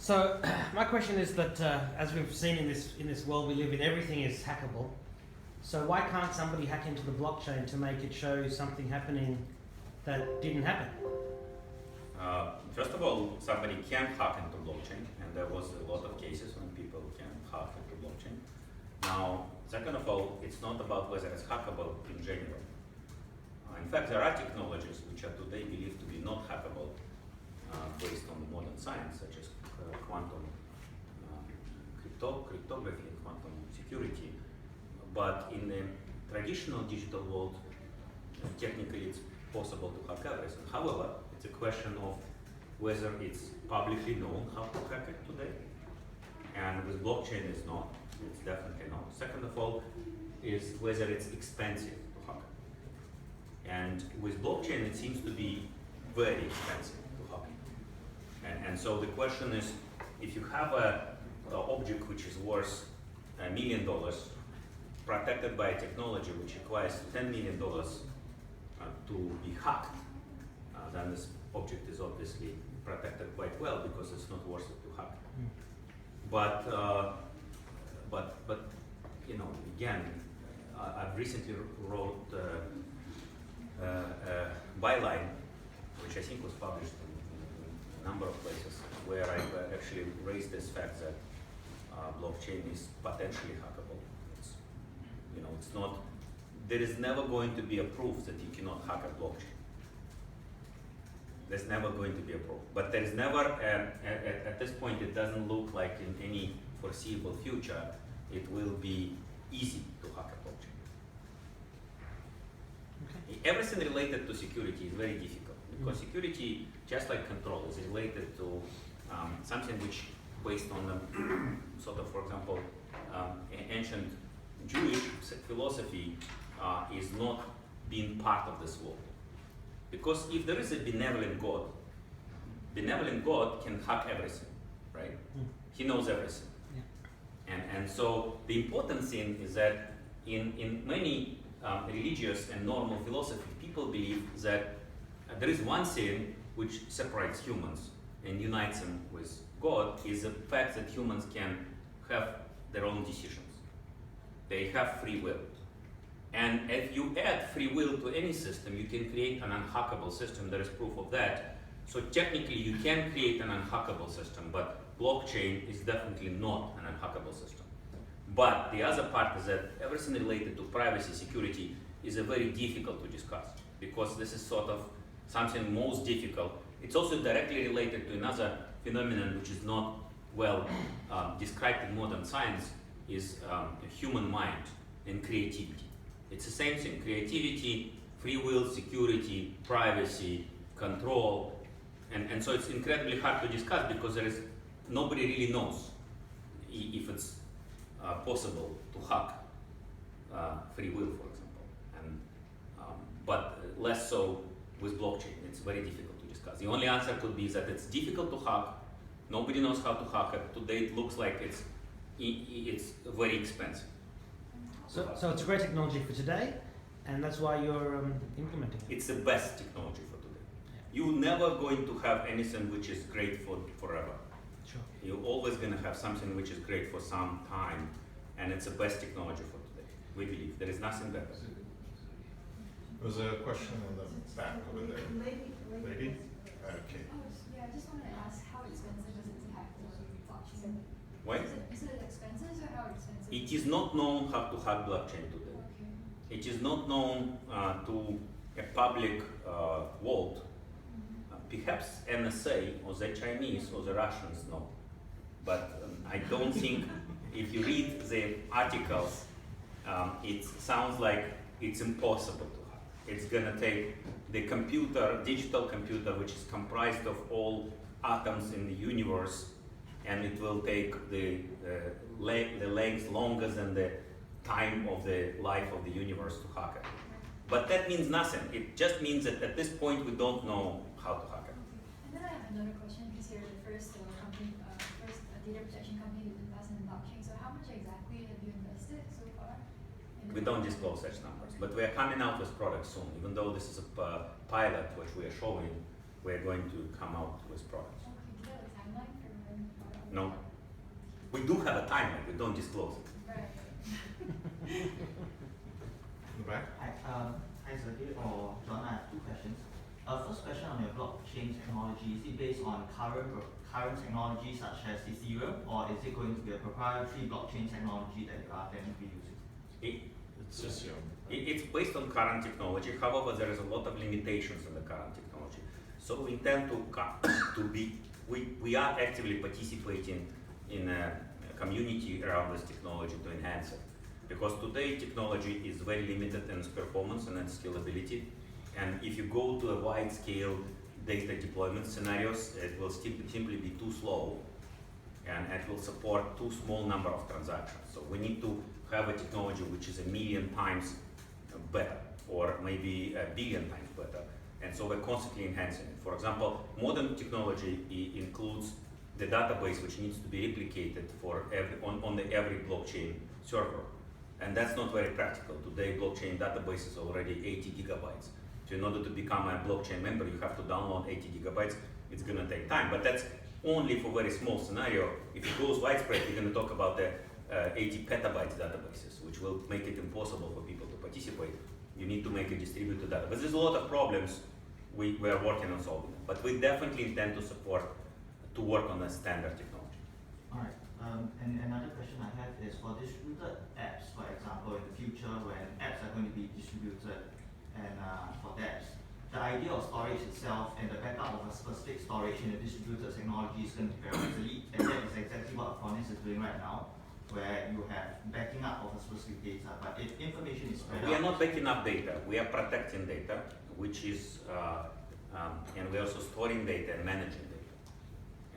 So my question is that as we've seen in this world we live in, everything is hackable. So why can't somebody hack into the blockchain to make it show something happening that didn't happen? First of all, somebody can hack into blockchain, and there was a lot of cases when people can hack into blockchain. Now, second of all, it's not about whether it's hackable in general. In fact, there are technologies which are today believed to be not hackable based on modern science, such as quantum cryptography and quantum security. But in the traditional digital world, technically it's possible to hack everything. However, it's a question of whether it's publicly known how to hack it today. And with blockchain it's not. It's definitely not. Second of all, is whether it's expensive to hack. And with blockchain it seems to be very expensive to hack. And so the question is, if you have an object which is worth $1 million, protected by a technology which requires $10 million to be hacked, then this object is obviously protected quite well because it's not worth it to hack. But you know, again, I've recently wrote a byline, which I think was published in a number of places, where I actually raised this fact that blockchain is potentially hackable. It's, you know, it's not. There is never going to be a proof that you cannot hack a blockchain. There's never going to be a proof. But there's never, at this point, it doesn't look like in any foreseeable future, it will be easy to hack a blockchain. Okay. Everything related to security is very difficult, because security, just like control, is related to something which, based on the sort of, for example, ancient Jewish philosophy, is not being part of this world. Because if there is a benevolent God can hack everything, right? He knows everything. Yeah. And so the important thing is that in many religious and normal philosophy, people believe that there is one thing which separates humans and unites them with God, is the fact that humans can have their own decisions. They have free will. And if you add free will to any system, you can create an unhackable system. There is proof of that. So technically you can create an unhackable system, but blockchain is definitely not an unhackable system. But the other part is that everything related to privacy, security is very difficult to discuss, because this is sort of something most difficult. It's also directly related to another phenomenon which is not well described in modern science, is the human mind and creativity. It's the same thing: creativity, free will, security, privacy, control, and so it's incredibly hard to discuss, because nobody really knows if it's possible to hack free will, for example, and but less so with blockchain. It's very difficult to discuss. The only answer could be that it's difficult to hack. Nobody knows how to hack it. Today it looks like it's very expensive. So it's a great technology for today, and that's why you're implementing it. It's the best technology for today. Yeah. You're never going to have anything which is great for forever. Sure. You're always going to have something which is great for some time, and it's the best technology for today. We believe there is nothing better. There was a question on the back over there. Lady? Okay. Yeah, I just wanted to ask, how expensive is it to hack the blockchain? Why? Is it expensive or how expensive? It is not known how to hack blockchain today. Okay. It is not known to a public vault. Perhaps NSA or the Chinese or the Russians know. But I don't think, if you read the articles, it sounds like it's impossible to hack. It's gonna take the computer, digital computer, which is comprised of all atoms in the universe, and it will take the length longer than the time of the life of the universe to hack it. But that means nothing. It just means that at this point we don't know how to hack it. And then I have another question, because you're the first company, first data protection company to invest in blockchain. So how much exactly have you invested so far? We don't disclose such numbers, but we are coming out with products soon. Even though this is a pilot which we are showing, we are going to come out with products. Okay, do you have a timeline for when haven't thought of No. that. We do have a timeline, we don't disclose it. Right. In the back? Hi Sergei or John, I have two questions. First question on your blockchain technology, is it based on current technology such as Ethereum, or is it going to be a proprietary blockchain technology that you are planning to be using? It's just your. It's based on current technology, however, there is a lot of limitations in the current technology. So we intend we are actively participating in a community around this technology to enhance it. Because today technology is very limited in its performance and its scalability. And if you go to a wide scale data deployment scenarios, it will simply be too slow and it will support too small number of transactions. So we need to have a technology which is 1 million times better, or maybe 1 billion times better. And so we're constantly enhancing it. For example, modern technology includes the database which needs to be replicated for on every blockchain server. And that's not very practical. Today, blockchain database is already 80 gigabytes. So in order to become a blockchain member, you have to download 80 gigabytes. It's gonna take time, but that's only for very small scenario. If it goes widespread, we're gonna talk about the 80 petabytes databases, which will make it impossible for people to participate. You need to make a distributed database. There's a lot of problems we are working on solving them, but we definitely intend to work on a standard technology. All right. And another question I have is for distributed apps, for example, in the future when apps are going to be distributed and for dApps, the idea of storage itself and the backup of a specific storage in a distributed technology is going to be very obsolete, and that is exactly what Acronis is doing right now, where you have backing up of a specific data, but if information is spread out... We are not backing up data, we are protecting data, which is, and we're also storing data and managing data.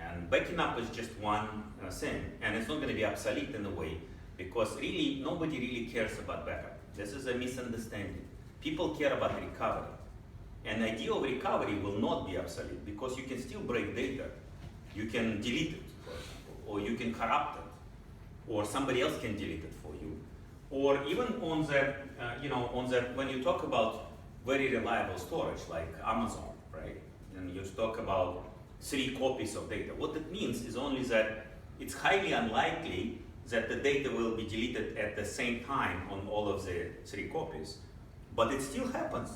And backing up is just one thing, and it's not going to be obsolete in a way, because really, nobody really cares about backup. This is a misunderstanding. People care about recovery. And the idea of recovery will not be obsolete, because you can still break data. You can delete it, for example, or you can corrupt it, or somebody else can delete it for you. Or even on the, when you talk about very reliable storage, like Amazon, right? And you talk about 3 copies of data. What it means is only that it's highly unlikely that the data will be deleted at the same time on all of the 3 copies. But it still happens.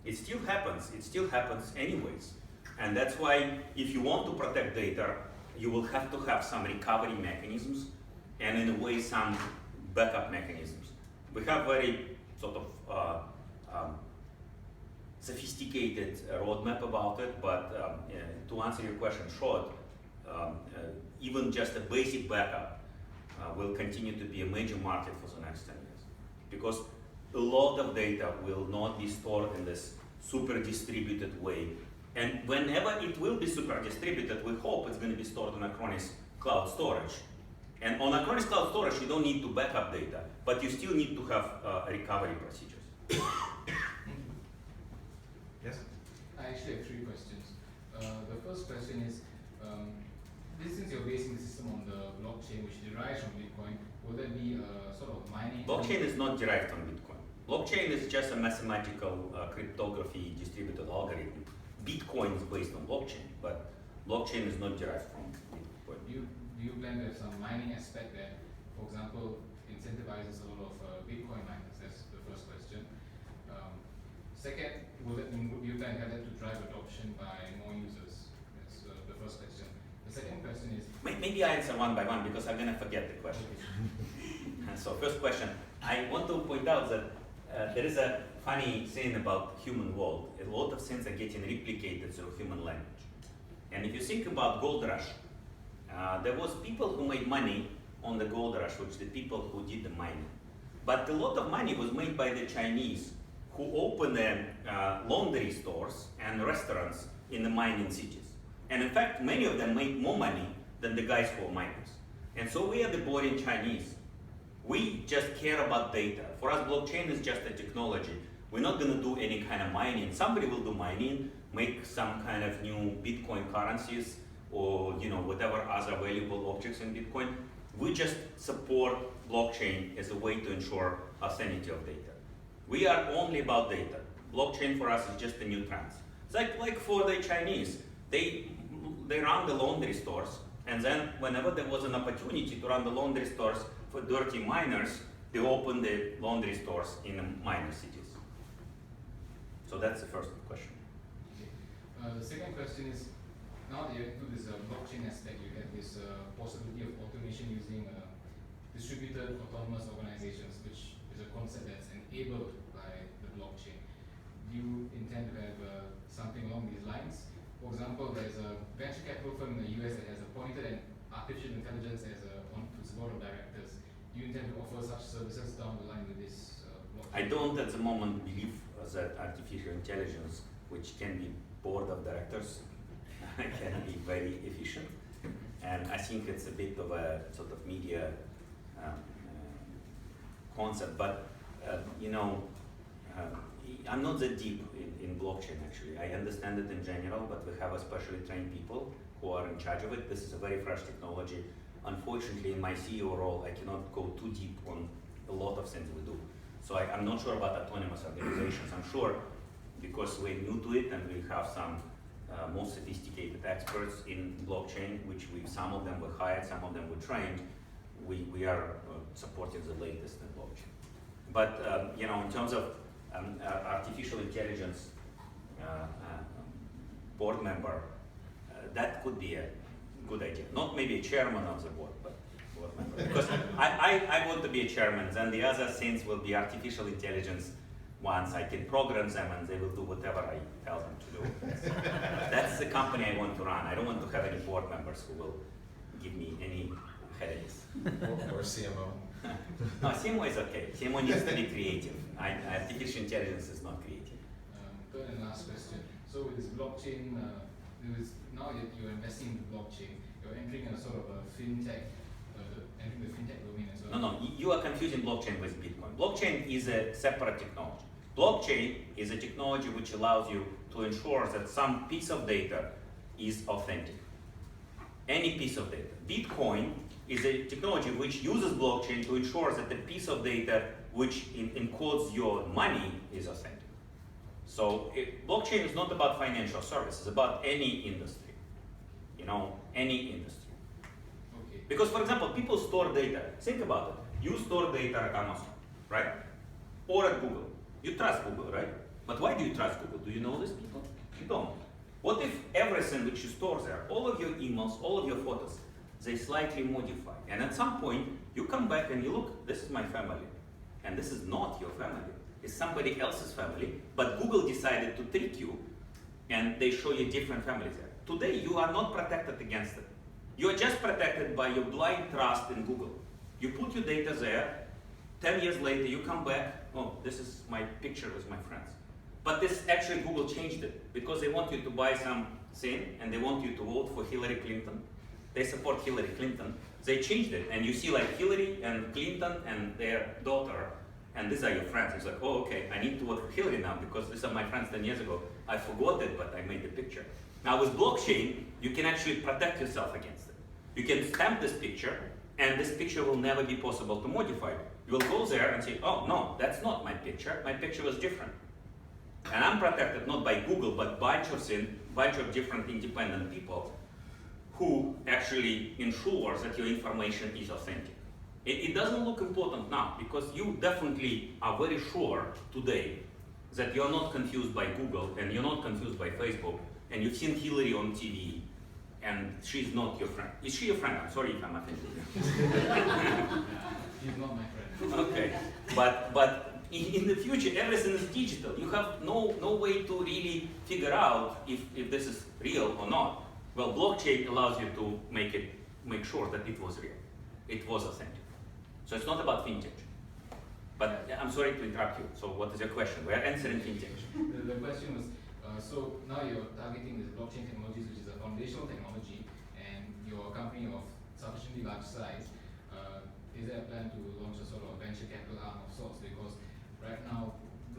It still happens. It still happens anyways. And that's why if you want to protect data, you will have to have some recovery mechanisms and in a way some backup mechanisms. We have very sort of sophisticated roadmap about it, but to answer your question short, even just a basic backup will continue to be a major market for the next 10 years. Because a lot of data will not be stored in this super distributed way. And whenever it will be super distributed, we hope it's going to be stored on Acronis cloud storage. And on Acronis cloud storage, you don't need to back up data, but you still need to have recovery procedures. Yes? I actually have 3 questions. The first question is, since you're basing the system on the blockchain, which derives from Bitcoin, will there be a sort of mining? Blockchain is not derived from Bitcoin. Blockchain is just a mathematical cryptography distributed algorithm. Bitcoin is based on blockchain, but blockchain is not derived from Bitcoin. Do you plan to have some mining aspect that, for example, incentivizes a lot of Bitcoin miners? That's the first question. Second, do you plan to have that to drive adoption by more users? That's the first question. The second question is... Maybe I answer one by one because I'm going to forget the question. So first question, I want to point out that there is a funny thing about human world. A lot of things are getting replicated through human language. And if you think about gold rush, there was people who made money on the gold rush, which the people who did the mining. But a lot of money was made by the Chinese who opened laundry stores and restaurants in the mining cities. And in fact, many of them made more money than the guys who are miners. And so we are the boring Chinese. We just care about data. For us, blockchain is just a technology. We're not going to do any kind of mining. Somebody will do mining, make some kind of new Bitcoin currencies or whatever other valuable objects in Bitcoin. We just support blockchain as a way to ensure authenticity of data. We are only about data. Blockchain for us is just a new trend. It's like for the Chinese, they they run the laundry stores, and then whenever there was an opportunity to run the laundry stores for dirty miners, they opened the laundry stores in the minor cities. So that's the first question. Okay. The second question is, now that you're into this blockchain aspect, you have this possibility of automation using distributed autonomous organizations, which is a concept that's enabled by the blockchain. Do you intend to have something along these lines? For example, there's a venture capital firm in the US that has appointed an artificial intelligence as onto its board of directors. Do you intend to offer such services down the line with this blockchain? I don't at the moment believe that artificial intelligence, which can be board of directors, can be very efficient. And I think it's a bit of a sort of media concept, but you know, I'm not that deep in blockchain actually. I understand it in general, but we have especially trained people who are in charge of it. This is a very fresh technology. Unfortunately, in my CEO role, I cannot go too deep on a lot of things we do. So I'm not sure about autonomous organizations. I'm sure because we're new to it and we have some more sophisticated experts in blockchain, which some of them were hired, some of them were trained. We are supporting the latest in blockchain. But you know, in terms of artificial intelligence board member, that could be a good idea. Not maybe a chairman of the board, but board member. Because I want to be a chairman, then the other things will be artificial intelligence ones. I can program them and they will do whatever I tell them to do. That's the company I want to run. I don't want to have any board members who will give me any headaches. Or CMO. No, CMO is okay. CMO needs to be creative. Artificial intelligence is not creative. Third and last question. So with this blockchain, now that you're investing in the blockchain, you're entering a sort of a fintech, entering the fintech domain as well. No, you are confusing blockchain with Bitcoin. Blockchain is a separate technology. Blockchain is a technology which allows you to ensure that some piece of data is authentic. Any piece of data. Bitcoin is a technology which uses blockchain to ensure that the piece of data which encodes your money is authentic. So blockchain is not about financial services, it's about any industry. You know, any industry. Okay. Because for example, people store data. Think about it. You store data at Amazon, right? Or at Google. You trust Google, right? But why do you trust Google? Do you know these people? You don't. What if everything which you store there, all of your emails, all of your photos, they slightly modify? And at some point, you come back and you look, this is my family. And this is not your family. It's somebody else's family. But Google decided to trick you and they show you different families there. Today, you are not protected against it. You are just protected by your blind trust in Google. You put your data there, 10 years later, you come back, oh, this is my picture with my friends. But this actually, Google changed it because they want you to buy some thing and they want you to vote for Hillary Clinton. They support Hillary Clinton. They changed it and you see like Hillary and Clinton and their daughter, and these are your friends. It's like, oh, okay, I need to vote for Hillary now because these are my friends 10 years ago. I forgot it, but I made the picture. Now with blockchain, you can actually protect yourself against it. You can stamp this picture and this picture will never be possible to modify. You will go there and say, oh no, that's not my picture. My picture was different. And I'm protected not by Google, but bunch of different independent people who actually ensure that your information is authentic. It doesn't look important now because you definitely are very sure today that you're not confused by Google and you're not confused by Facebook and you've seen Hillary on TV and she's not your friend. Is she your friend? I'm sorry if I'm offending you. She's not my friend. Okay, but in the future everything is digital. You have no way to really figure out if this is real or not. Well, blockchain allows you to make sure that it was real. It was authentic. So it's not about vintage. But I'm sorry to interrupt you. So what is your question? We are answering vintage. The question was, so now you're targeting this blockchain technologies, which is a foundational technology, and you're a company of sufficiently large size. Is there a plan to launch a sort of venture capital arm of sorts? Because right now,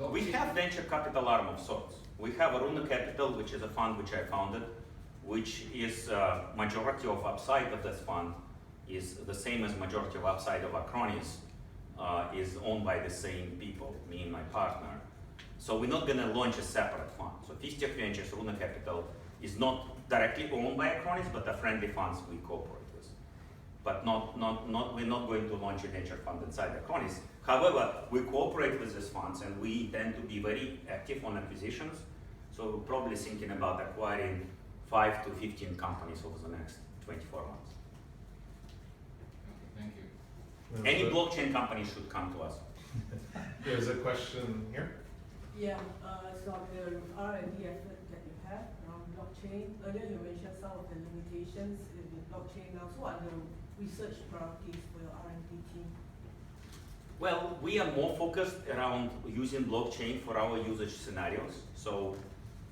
we have venture capital arm of sorts. We have Aruna Capital, which is a fund which I founded, which is majority of upside of this fund is the same as majority of upside of Acronis is owned by the same people, me and my partner. So we're not going to launch a separate fund. So Fistech Ventures, Aruna Capital is not directly owned by Acronis, but the friendly funds we cooperate with. But we're not going to launch a venture fund inside Acronis. However, we cooperate with these funds and we intend to be very active on acquisitions. So we're probably thinking about acquiring 5 to 15 companies over the next 24 months. Okay, thank you. Any blockchain company should come to us. There's a question here. Yeah, so the R&D effort that you have around blockchain, earlier you mentioned some of the limitations in blockchain. Now, so what are the research priorities for your R&D team? Well, we are more focused around using blockchain for our usage scenarios. So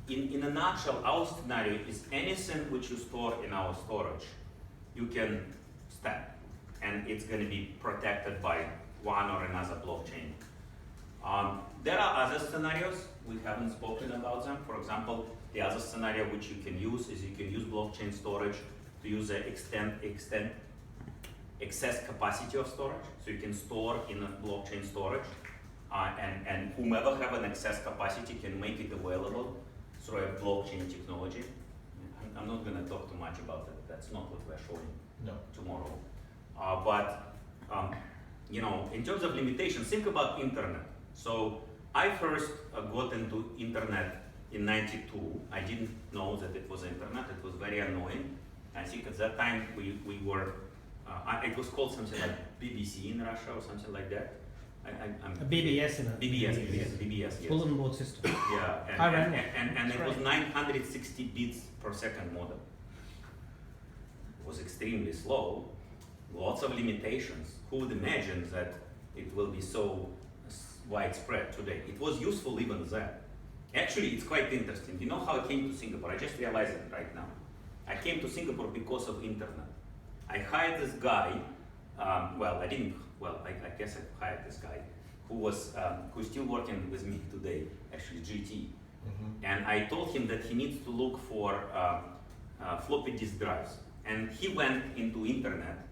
in a nutshell, our scenario is anything which you store in our storage, you can stamp, and it's going to be protected by one or another blockchain. There are other scenarios, we haven't spoken about them. For example, the other scenario which you can use is you can use blockchain storage to use the excess capacity of storage. So you can store in a blockchain storage, and whomever have an excess capacity can make it available through a blockchain technology. I'm not going to talk too much about it. That's not what we're showing tomorrow. But in terms of limitations, think about internet. So I first got into internet in '92. I didn't know that it was internet. It was very annoying. I think at that time we were, it was called something like BBC in Russia or something like that. A BBS in it. BBS, yes. Bulletin board system. Yeah, I ran one. and it was 960 bits per second modem. It was extremely slow, lots of limitations. Who would imagine that it will be so widespread today? It was useful even then. Actually, it's quite interesting. You know how I came to Singapore? I just realized it right now. I came to Singapore because of internet. I hired this guy, I guess I hired this guy who's still working with me today, actually GT. And I told him that he needs to look for floppy disk drives. And he went into internet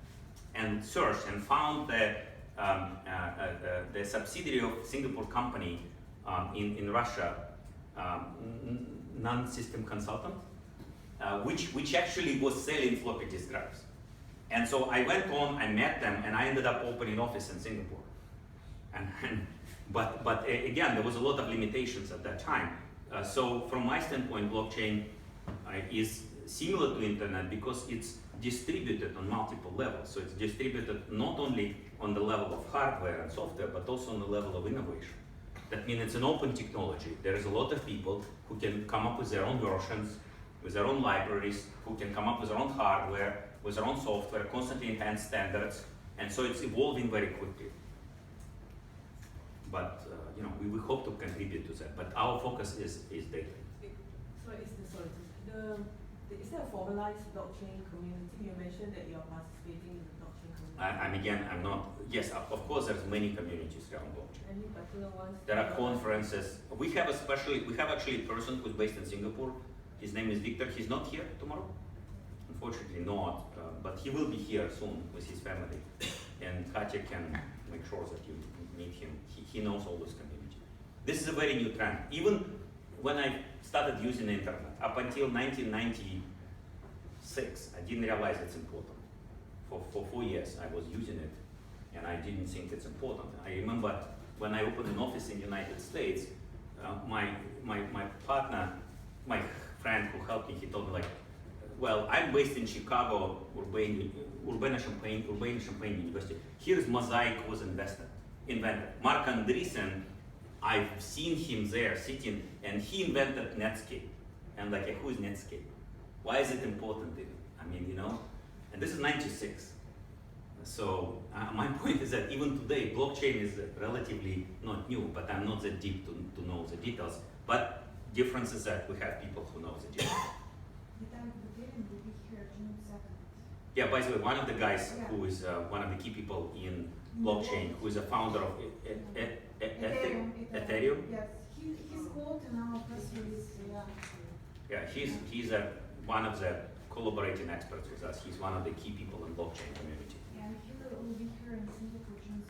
and searched and found the subsidiary of Singapore company in Russia, non-system consultant, which actually was selling floppy disk drives. And so I went on, I met them, and I ended up opening office in Singapore. But again, there was a lot of limitations at that time. So from my standpoint, blockchain is similar to internet because it's distributed on multiple levels. So it's distributed not only on the level of hardware and software, but also on the level of innovation. That means it's an open technology. There is a lot of people who can come up with their own versions, with their own libraries, who can come up with their own hardware, with their own software, constantly enhance standards, and so it's evolving very quickly. But we hope to contribute to that. But our focus is data. Is there a formalized blockchain community? You mentioned that you're participating in the blockchain community. I'm not. Yes, of course, there's many communities around blockchain. Any particular ones? There are conferences. We have actually a person who's based in Singapore. His name is Victor. He's not here tomorrow. Unfortunately not, but he will be here soon with his family. And Katya can make sure that you meet him. He knows all this community. This is a very new trend. Even when I started using the internet, up until 1996, I didn't realize it's important. For 4 years I was using it, and I didn't think it's important. I remember when I opened an office in the United States, my partner, my friend who helped me, he told me well, I'm based in Chicago, Urbana-Champaign University. Here's Mosaic was invented. Mark Andreessen, I've seen him there sitting, and he invented Netscape. And who is Netscape? Why is it important? And this is 96. So my point is that even today, blockchain is relatively not new, but I'm not that deep to know the details. But difference is that we have people who know the details. Yeah, by the way, one of the guys who is one of the key people in blockchain, who is a founder of Ethereum. Yes, he's quoted in our press release. Yeah, he's one of the collaborating experts with us. He's one of the key people in blockchain community. Yeah, and he will be here in Singapore June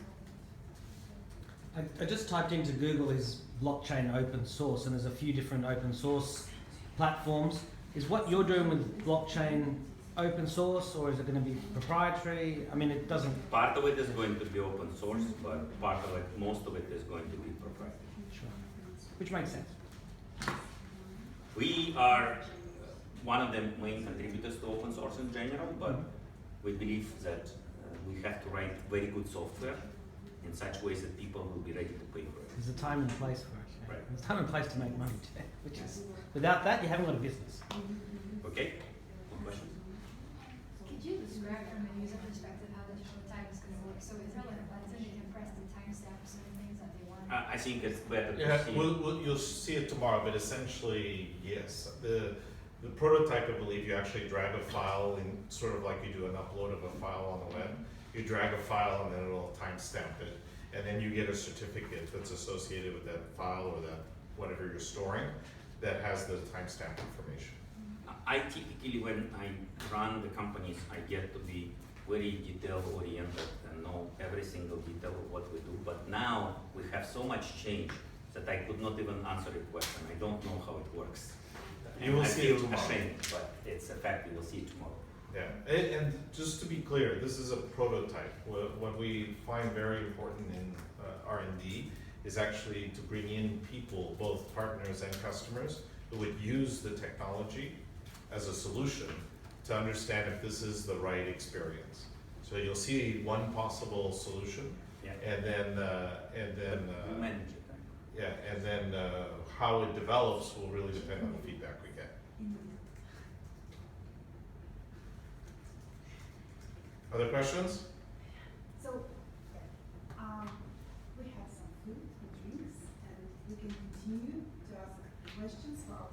7th. I just typed into Google is blockchain open source, and there's a few different open source platforms. is what you're doing with blockchain open source, or is it going to be proprietary? I mean, it doesn't. Part of it is going to be open source, but part of it, most of it is going to be proprietary. Sure. Which makes sense. We are one of the main contributors to open source in general, but we believe that we have to write very good software in such ways that people will be ready to pay for it. There's a time and place for it. Yeah. Right. There's a time and place to make money, too, which is, without that, you haven't got a business. Okay? More questions? Could you describe from a user perspective how the prototype is going to work? So is there like a button they can press to timestamp certain things that they want? I think it's better to Yeah, see. you'll see it tomorrow, but essentially, yes. The prototype, I believe, you actually drag a file in, sort of like you do an upload of a file on the web. You drag a file and then it'll timestamp it, and then you get a certificate that's associated with that file or that whatever you're storing that has the timestamp information. I typically, when I run the companies, I get to be very detail oriented and know every single detail of what we do. But now we have so much change that I could not even answer a question. I don't know how it works. You will I see feel it tomorrow. ashamed, but it's a fact. You will see it tomorrow. Yeah, and just to be clear, this is a prototype. What we find very important in R&D is actually to bring in people, both partners and customers, who would use the technology as a solution to understand if this is the right experience. So you'll see one possible solution, Yeah. and then We manage it. yeah, and then how it develops will really depend on the feedback we get. Other questions? So, we have some food and drinks, and we can continue to ask questions for our